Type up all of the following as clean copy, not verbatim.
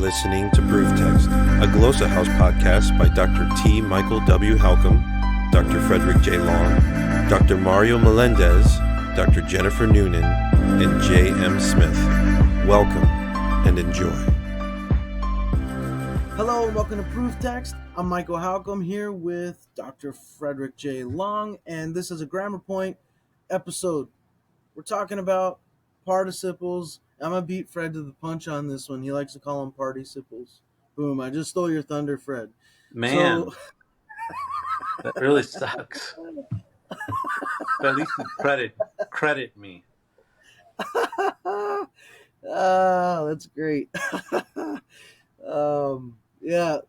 listening to Proof Text, a Glossa House podcast by Dr. T. Michael W. Halcomb, Dr. Fredrick J. Long, Dr. Mario Melendez, Dr. Jennifer Noonan, and J. M. Smith. Welcome and enjoy. Hello and welcome to Proof Text. I'm Michael Halcomb here with Dr. Fredrick J. Long, and this is a GrammarPoint episode. We're talking about participles. I'm going to beat Fred to the punch on this one. He likes to call them participles. Boom, I just stole your thunder, Fred. Man, that really sucks. But at least you credit me. That's great.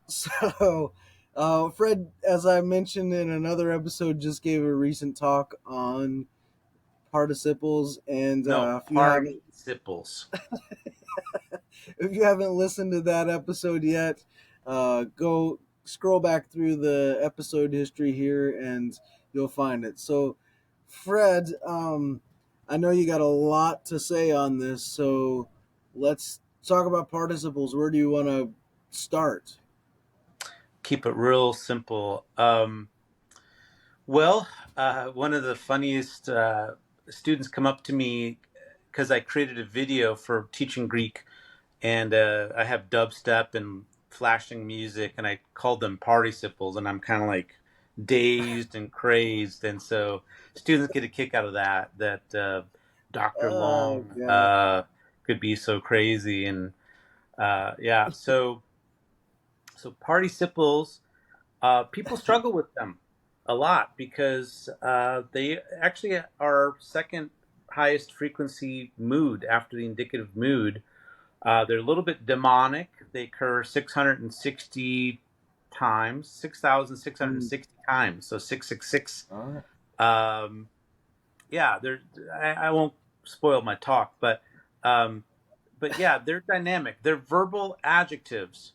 So Fred, as I mentioned in another episode, just gave a recent talk on participles, and participles. If you haven't listened to that episode yet, go scroll back through the episode history here and you'll find it. So Fred, I know you got a lot to say on this, so let's talk about participles. Where do you want to start? Keep it real simple. One of the funniest students come up to me because I created a video for teaching Greek, and I have dubstep and flashing music, and I called them participles, and I'm kind of like dazed and crazed, and so students get a kick out of that Dr. Long could be so crazy, and so participles, people struggle with them a lot because they actually are second highest frequency mood after the indicative mood. They're a little bit demonic. They occur 660 times, 6,660 times, so 666. I won't spoil my talk, but they're dynamic. They're verbal adjectives.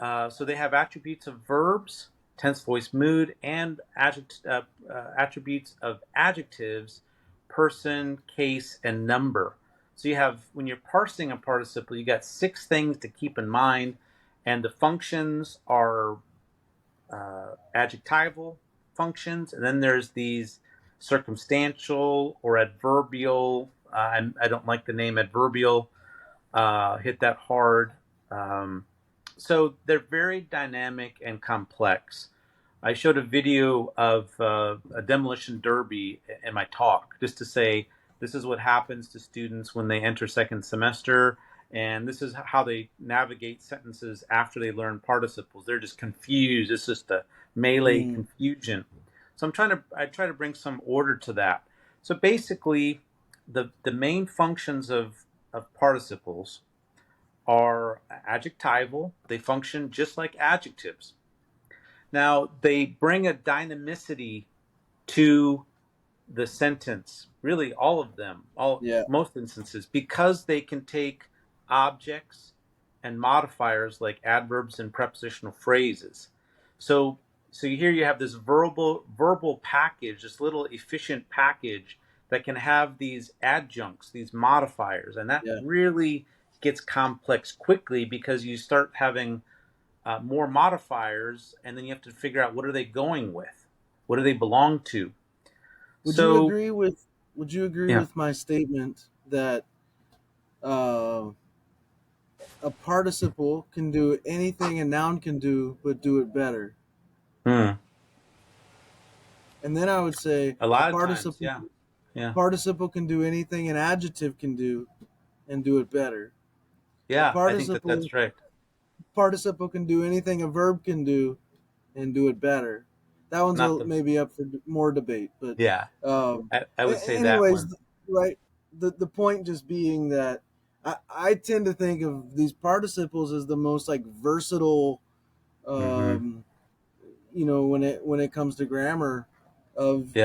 So they have attributes of verbs, tense, voice, mood, and attributes of adjectives, person, case, and number. So you have, when you're parsing a participle, you got 6 things to keep in mind, and the functions are adjectival functions, and then there's these circumstantial or adverbial. I don't like the name adverbial. Hit that hard. So they're very dynamic and complex. I showed a video of a demolition derby in my talk, just to say this is what happens to students when they enter second semester, and this is how they navigate sentences after they learn participles. They're just confused. It's just a melee confusion. So I try to bring some order to that. So basically, the main functions of participles are adjectival. They function just like adjectives. Now, they bring a dynamicity to the sentence, really all of them, most instances, because they can take objects and modifiers like adverbs and prepositional phrases. So here you have this verbal package, this little efficient package that can have these adjuncts, these modifiers, and that really gets complex quickly because you start having more modifiers, and then you have to figure out what are they going with, what do they belong to. Would you agree with my statement that a participle can do anything a noun can do, but do it better? And then I would say participle can do anything an adjective can do, and do it better. Yeah, I think that's right. Participle can do anything a verb can do, and do it better. That one's maybe up for more debate, but I would say anyways, that one. Right? The point just being that I tend to think of these participles as the most like versatile, when it comes to grammar of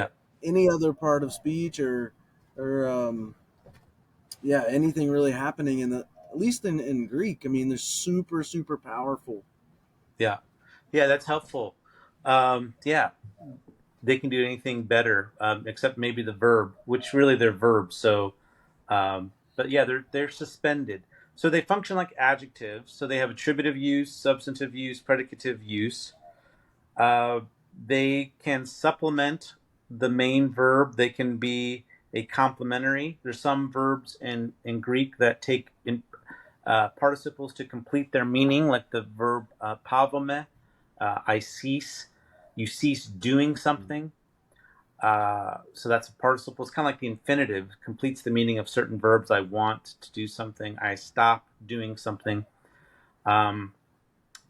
any other part of speech or anything really happening at least in Greek. I mean, they're super, super powerful. Yeah, that's helpful. They can do anything better, except maybe the verb, which really they're verbs. So, they're suspended. So they function like adjectives. So they have attributive use, substantive use, predicative use. They can supplement the main verb. They can be a complementary. There's some verbs in Greek that take participles to complete their meaning, like the verb pavome, I cease. You cease doing something. So that's a participle. It's kind of like the infinitive, completes the meaning of certain verbs. I want to do something. I stop doing something. And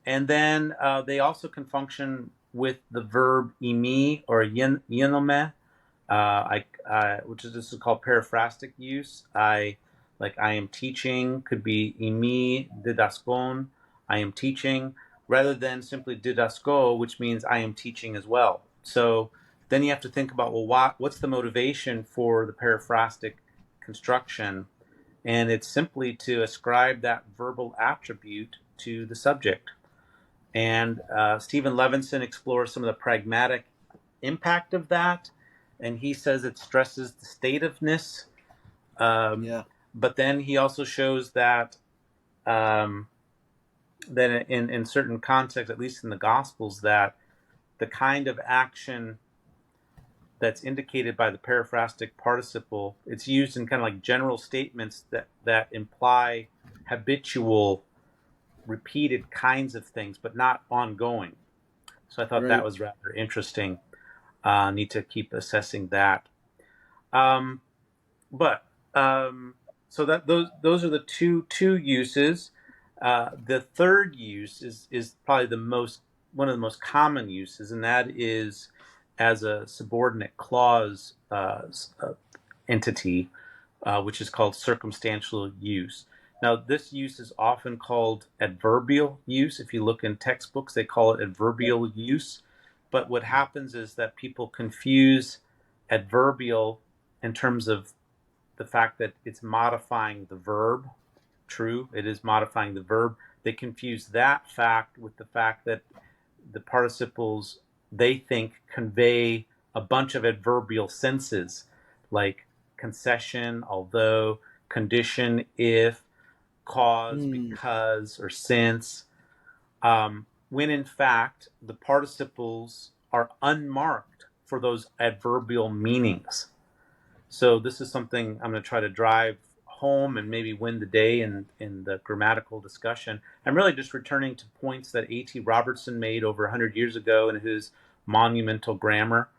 then they also can function with the verb imi or yenome, which is this is called periphrastic use. I am teaching could be imi didaskon, I am teaching, rather than simply didasko, which means I am teaching as well. So then you have to think about, well, what's the motivation for the periphrastic construction? And it's simply to ascribe that verbal attribute to the subject. And Stephen Levinson explores some of the pragmatic impact of that. And he says it stresses the stativeness. But then he also shows that that in certain contexts, at least in the Gospels, that the kind of action that's indicated by the periphrastic participle, it's used in kind of like general statements that imply habitual, repeated kinds of things, but not ongoing. So I thought that was rather interesting. Need to keep assessing that. So that those are the two uses. The third use is probably one of the most common uses, and that is as a subordinate clause entity, which is called circumstantial use. Now, this use is often called adverbial use. If you look in textbooks, they call it adverbial use. But what happens is that people confuse adverbial in terms of the fact that it's modifying the verb. True, it is modifying the verb. They confuse that fact with the fact that the participles, they think, convey a bunch of adverbial senses, like concession, although, condition, if, cause, because, or since, when in fact the participles are unmarked for those adverbial meanings. So this is something I'm going to try to drive home and maybe win the day in the grammatical discussion. I'm really just returning to points that A.T. Robertson made over 100 years ago in his monumental grammar.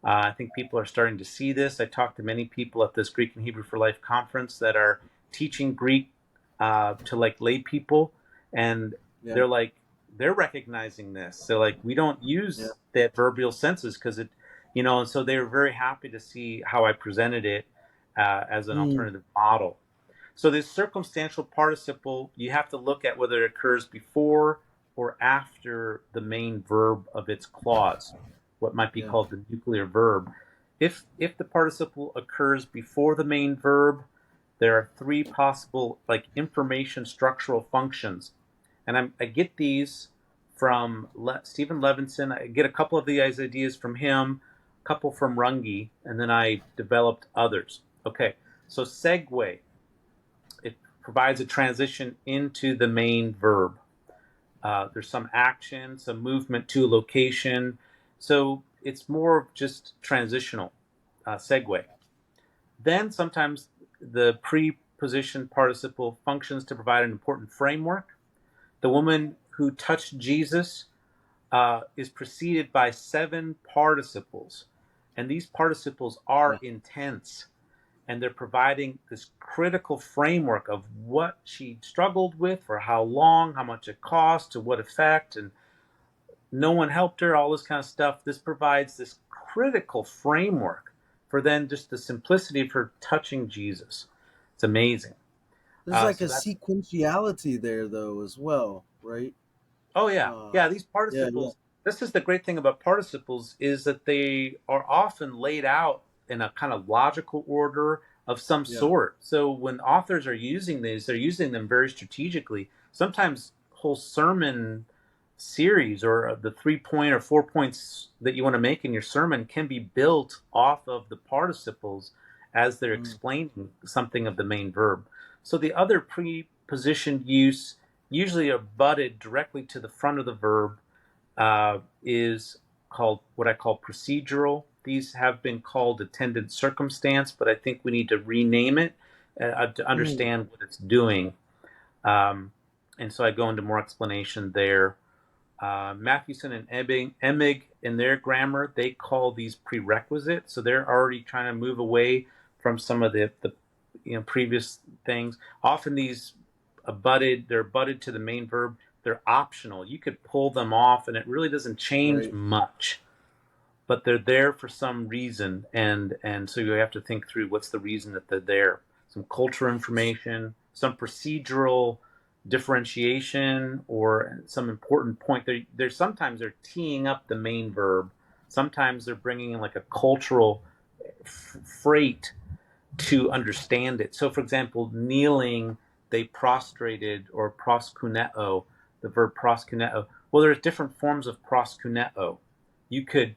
I think people are starting to see this. I talked to many people at this Greek and Hebrew for Life conference that are teaching Greek to like lay people, and they're recognizing this. So like, we don't use the adverbial senses because it, and so they were very happy to see how I presented it as an alternative model. So this circumstantial participle, you have to look at whether it occurs before or after the main verb of its clause, what might be called the nuclear verb. If the participle occurs before the main verb, there are three possible like information structural functions. And I get these from Stephen Levinson. I get a couple of these ideas from him, a couple from Runge, and then I developed others. Okay, so segue. It provides a transition into the main verb. There's some action, some movement to a location. So it's more of just transitional, segue. Then sometimes the preposition participle functions to provide an important framework. The woman who touched Jesus is preceded by 7 participles. And these participles are intense. And they're providing this critical framework of what she struggled with, for how long, how much it cost, to what effect, and no one helped her, all this kind of stuff. This provides this critical framework for then just the simplicity of her touching Jesus. It's amazing. There's like a sequentiality there, though, as well, right? Oh, yeah. These participles, this is the great thing about participles, is that they are often laid out in a kind of logical order of some sort. So when authors are using these, they're using them very strategically. Sometimes whole sermon series or the 3-point or 4 points that you want to make in your sermon can be built off of the participles as they're explaining something of the main verb. So the other positioned use, usually abutted directly to the front of the verb, is called what I call procedural. These have been called attendant circumstance, but I think we need to rename it to understand what it's doing. And so I go into more explanation there. Mathewson and Emig in their grammar, they call these prerequisites. So they're already trying to move away from some of the previous things. Often these they're abutted to the main verb. They're optional. You could pull them off, and it really doesn't change much. But they're there for some reason, and so you have to think through what's the reason that they're there. Some cultural information, some procedural differentiation, or some important point. They're sometimes they're teeing up the main verb. Sometimes they're bringing in like a cultural freight to understand it. So, for example, kneeling, they prostrated, or proskuneo, the verb proskuneo. Well, there's different forms of proskuneo. You could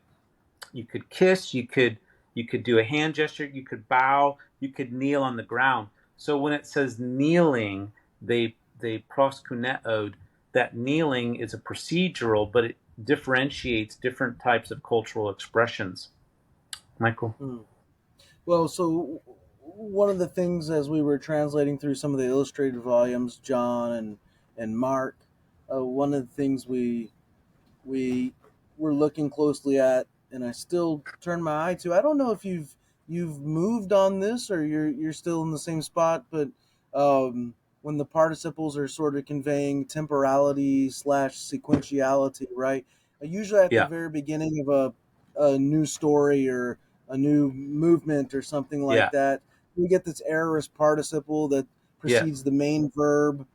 kiss, you could do a hand gesture, you could bow, you could kneel on the ground. So when it says kneeling, they proskuneoed. That kneeling is a procedural, but it differentiates different types of cultural expressions. Michael? Well, so one of the things as we were translating through some of the illustrated volumes, John and Mark, one of the things we were looking closely at, and I still turn my eye to. I don't know if you've moved on this or you're still in the same spot, but when the participles are sort of conveying temporality / sequentiality, right? Usually at the very beginning of a new story or a new movement or something like that, we get this aorist participle that precedes the main verb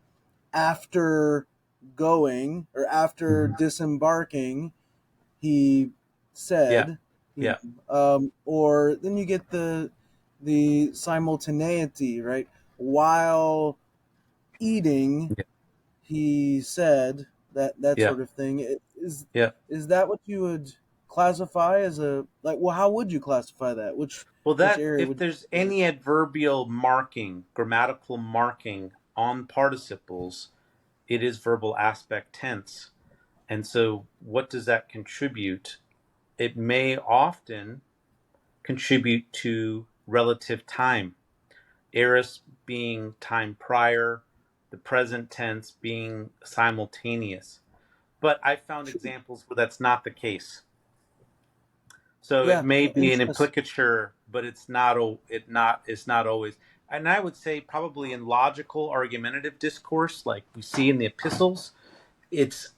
after going or after disembarking. He said, or then you get the simultaneity, right? While eating, he said that sort of thing. Is that what you would classify as a well? How would you classify that? Which area if there's any adverbial marking, grammatical marking on participles, it is verbal aspect tense. And so what does that contribute? It may often contribute to relative time. Aorist being time prior, the present tense being simultaneous. But I found examples where that's not the case. So it may be an implicature, but it's not always. And I would say probably in logical argumentative discourse, like we see in the epistles, it's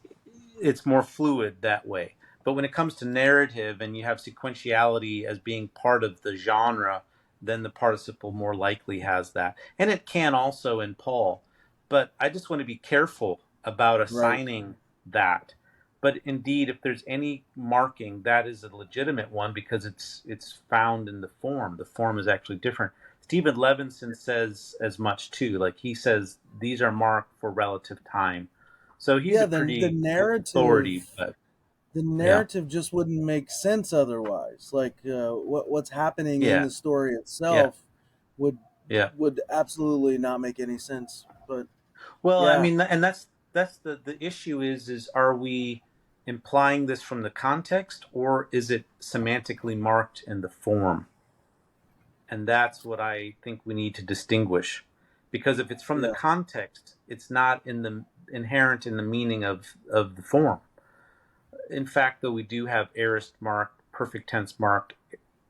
more fluid that way. But when it comes to narrative and you have sequentiality as being part of the genre, then the participle more likely has that. And it can also in Paul. But I just want to be careful about assigning that. But indeed, if there's any marking, that is a legitimate one because it's found in the form. The form is actually different. Stephen Levinson says as much too. Like he says, these are marked for relative time. So he's a pretty the narrative authority. But, the narrative just wouldn't make sense otherwise. Like what's happening in the story itself would absolutely not make any sense. But I mean, and that's the issue is are we implying this from the context or is it semantically marked in the form? And that's what I think we need to distinguish, because if it's from the context, it's not inherent in the meaning of the form. In fact, though, we do have aorist marked, perfect tense marked,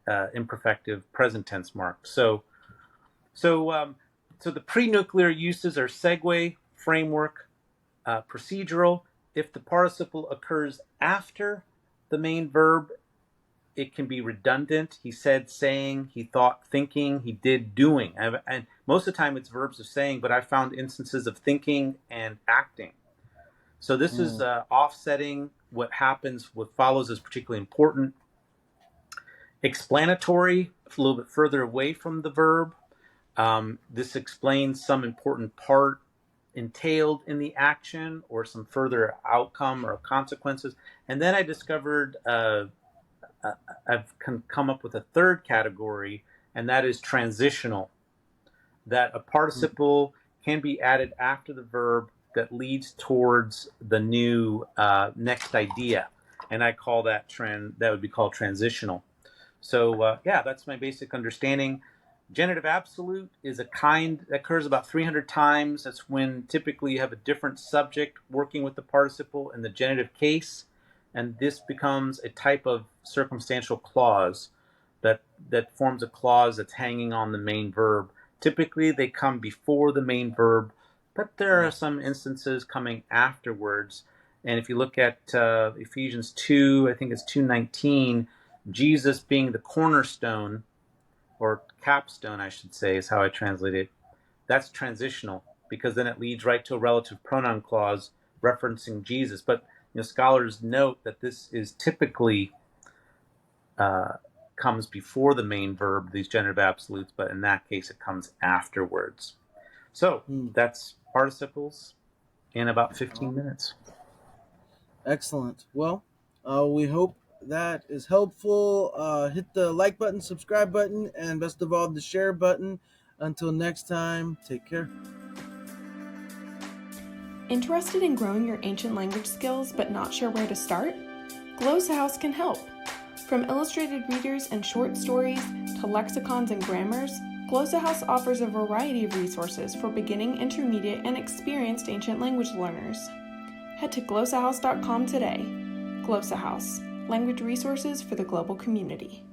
imperfective, present tense marked. So the pre-nuclear uses are segue, framework, procedural. If the participle occurs after the main verb, it can be redundant. He said, saying, he thought, thinking, he did, doing. And most of the time it's verbs of saying, but I found instances of thinking and acting. So this is offsetting what happens. What follows is particularly important. Explanatory, a little bit further away from the verb. This explains some important part entailed in the action or some further outcome or consequences. And then I discovered I've come up with a third category, and that is transitional. That a participle can be added after the verb that leads towards the new next idea. And I call that that would be called transitional. So yeah, that's my basic understanding. Genitive absolute is a kind that occurs about 300 times. That's when typically you have a different subject working with the participle in the genitive case, and this becomes a type of circumstantial clause that forms a clause that's hanging on the main verb. Typically, they come before the main verb, but there are some instances coming afterwards. And if you look at Ephesians 2, I think it's 2:19, Jesus being the cornerstone, or capstone, I should say, is how I translate it. That's transitional, because then it leads right to a relative pronoun clause referencing Jesus. But scholars note that this is typically comes before the main verb, these genitive absolutes, but in that case it comes afterwards. So that's participles in about 15 minutes. Excellent. Well, we hope that is helpful. Hit the like button, subscribe button, and best of all, the share button. Until next time, take care. Interested in growing your ancient language skills but not sure where to start? Glossa House can help. From illustrated readers and short stories to lexicons and grammars, Glossa House offers a variety of resources for beginning, intermediate, and experienced ancient language learners. Head to glossahouse.com today. Glossa House, language resources for the global community.